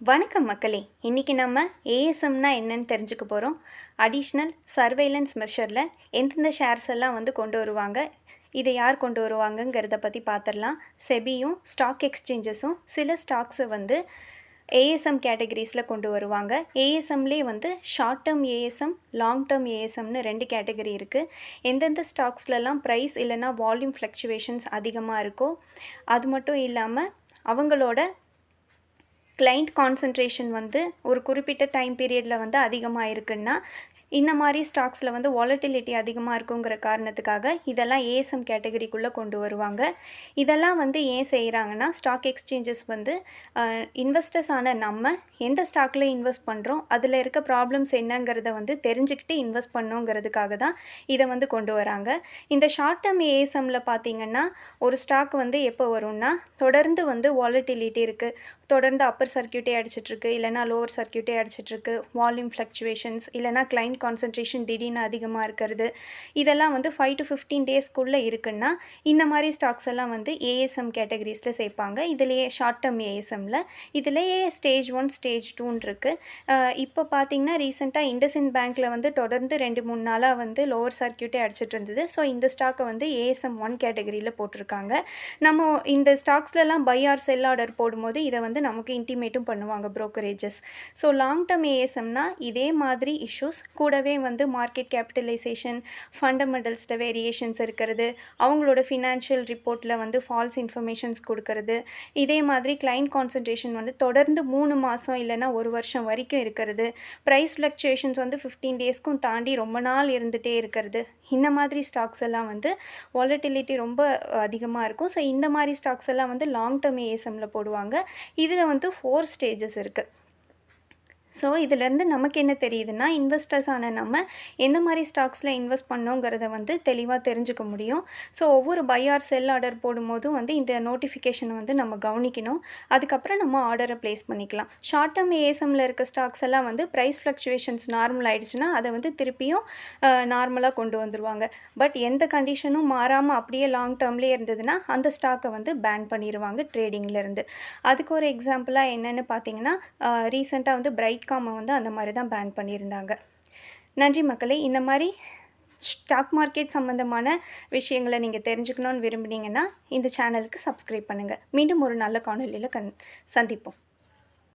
வணக்கம் மக்களே. இன்றைக்கி நம்ம ஏஎஸ்எம்னா என்னன்னு தெரிஞ்சுக்க போகிறோம். அடிஷ்னல் சர்வேலன்ஸ் மெஷரில் எந்தெந்த ஷேர்ஸ் எல்லாம் கொண்டு வருவாங்க, இதை யார் கொண்டு வருவாங்கங்கிறத பற்றி பார்த்துடலாம். செபியும் ஸ்டாக் எக்ஸ்சேஞ்சஸும் சில ஸ்டாக்ஸை ஏஎஸ்எம் கேட்டகரிஸில் கொண்டு வருவாங்க. ஏஎஸ்எம்லேயே short term ASM, long term ஏஎஸ்எம்னு 2 கேட்டகரி இருக்குது. எந்தெந்த ஸ்டாக்ஸ்லலாம் ப்ரைஸ் இல்லைனா வால்யூம் ஃப்ளக்சுவேஷன்ஸ் அதிகமாக இருக்கோ, அது மட்டும் இல்லாமல் அவங்களோட கிளைண்ட் கான்சன்ட்ரேஷன் ஒரு குறிப்பிட்ட டைம் பீரியடில் அதிகமாக இருக்குன்னா, இந்த மாதிரி ஸ்டாக்ஸில் வாலட்டிலிட்டி அதிகமாக இருக்குங்கிற காரணத்துக்காக இதெல்லாம் ஏஎஸ்எம் கேட்டகரிக்குள்ளே கொண்டு வருவாங்க. இதெல்லாம் ஏன் செய்கிறாங்கன்னா, ஸ்டாக் எக்ஸ்சேஞ்சஸ் இன்வெஸ்டர்ஸ் ஆன நம்ம எந்த ஸ்டாக்கில் இன்வெஸ்ட் பண்ணுறோம், அதில் இருக்க ப்ராப்ளம்ஸ் என்னங்கிறத தெரிஞ்சுக்கிட்டு இன்வெஸ்ட் பண்ணோங்கிறதுக்காக தான் இதை கொண்டு வராங்க. இந்த ஷார்ட் டேர்ம் ஏஎஸ்எம்மில் பார்த்திங்கன்னா, ஒரு ஸ்டாக் எப்போ வரும்னா, தொடர்ந்து வாலட்டிலிட்டி இருக்குது, தொடர்ந்து அப்பர் சர்க்கியூட்டே அடிச்சிட்ருக்கு, இல்லைனா லோவர் சர்க்கியூட்டே அடிச்சிட்ருக்கு, வால்யூம் ஃப்ளக்சுவேஷன்ஸ், இல்லைனா கிளைண்ட் கான்சன்ட்ரேஷன் திடீர்னு அதிகமாக இருக்கிறது, இதெல்லாம் 5 to 15 டேஸ்க்குள்ளே இருக்குன்னா இந்த மாதிரி ஸ்டாக்ஸ் எல்லாம் ஏஎஸ்எம் கேட்டகரிஸில் சேர்ப்பாங்க. இதுலேயே ஷார்ட் டேர்ம் ஏஎஸ்எம்மில் இதுலேயே ஸ்டேஜ் 1 ஸ்டேஜ் 2ன்னு இருக்குது. இப்போ பார்த்திங்கன்னா ரீசெண்டாக இண்டஸ்இண்ட் பேங்க்கில் தொடர்ந்து 2-3 நாளாக லோவர் சர்க்கியூட்டே அடிச்சிட்டு இருந்தது. ஸோ இந்த ஸ்டாக்கை ஏஎஸ்எம் 1 கேட்டகரியில் போட்டிருக்காங்க. நம்ம இந்த ஸ்டாக்ஸ்லலாம் பை ஆர் செல் ஆர்டர் போடும்போது இதை நமக்கு இன்டிமேட்டும் பண்ணுவாங்க ப்ரோக்கரேஜஸ். ஸோ லாங் டேர்ம் ஏஎஸ்எம்னா இதே மாதிரி இஷ்யூஸ் கூடவே மார்க்கெட் கேபிட்டலைசேஷன், ஃபண்டமெண்டல்ஸில் வேரியேஷன்ஸ் இருக்கிறது, அவங்களோட ஃபினான்ஷியல் ரிப்போர்ட்டில் ஃபால்ஸ் இன்ஃபர்மேஷன்ஸ் கொடுக்கறது, இதே மாதிரி கிளைண்ட் கான்சன்ட்ரேஷன் தொடர்ந்து 3 மாதம் இல்லைனா 1 வருஷம் வரைக்கும் இருக்கிறது, ப்ரைஸ் ஃப்ளக்சுவேஷன்ஸ் 15 டேஸ்க்கும் தாண்டி ரொம்ப நாள் இருந்துகிட்டே இருக்கிறது, இந்த மாதிரி ஸ்டாக்ஸ் எல்லாம் வாலட்டிலிட்டி ரொம்ப அதிகமாக இருக்கும். ஸோ இந்த மாதிரி ஸ்டாக்ஸ் எல்லாம் லாங் டேர்ம் ஏஎஸ்எம்மில் போடுவாங்க. இதில் 4 ஸ்டேஜஸ் இருக்குது. ஸோ இதிலேருந்து நமக்கு என்ன தெரியுதுன்னா, இன்வெஸ்டர்ஸ் ஆன நம்ம எந்த மாதிரி ஸ்டாக்ஸில் இன்வெஸ்ட் பண்ணோங்கிறத தெளிவாக தெரிஞ்சுக்க முடியும். ஸோ ஒவ்வொரு பை ஆர் செல் ஆர்டர் போடும்போதும் இந்த நோட்டிஃபிகேஷனை நம்ம கவனிக்கணும். அதுக்கப்புறம் நம்ம ஆர்டரை ப்ளேஸ் பண்ணிக்கலாம். ஷார்ட் டேர்ம் ஏஎஸ்எம்மில் இருக்க ஸ்டாக்ஸ் எல்லாம் ப்ரைஸ் ஃப்ளக்சுவேஷன்ஸ் நார்மல் ஆகிடுச்சுன்னா அதை திருப்பியும் நார்மலாக கொண்டு வந்துடுவாங்க. பட் எந்த கண்டிஷனும் மாறாமல் அப்படியே லாங் டேர்ம்லேயே இருந்ததுன்னா அந்த ஸ்டாக்கை பேன் பண்ணிடுவாங்க ட்ரேடிங்லேருந்து. அதுக்கு ஒரு எக்ஸாம்பிளாக என்னென்னு பார்த்தீங்கன்னா, ரீசெண்டாக பிரைட்காமை அந்த மாதிரி தான் பேன் பண்ணியிருந்தாங்க. நன்றி மக்களே. இந்த மாதிரி ஸ்டாக் மார்க்கெட் சம்மந்தமான விஷயங்களை நீங்கள் தெரிஞ்சுக்கணுன்னு விரும்புனீங்கன்னா இந்த சேனலுக்கு சப்ஸ்கிரைப் பண்ணுங்கள். மீண்டும் ஒரு நல்ல காணொலியில் சந்திப்போம்.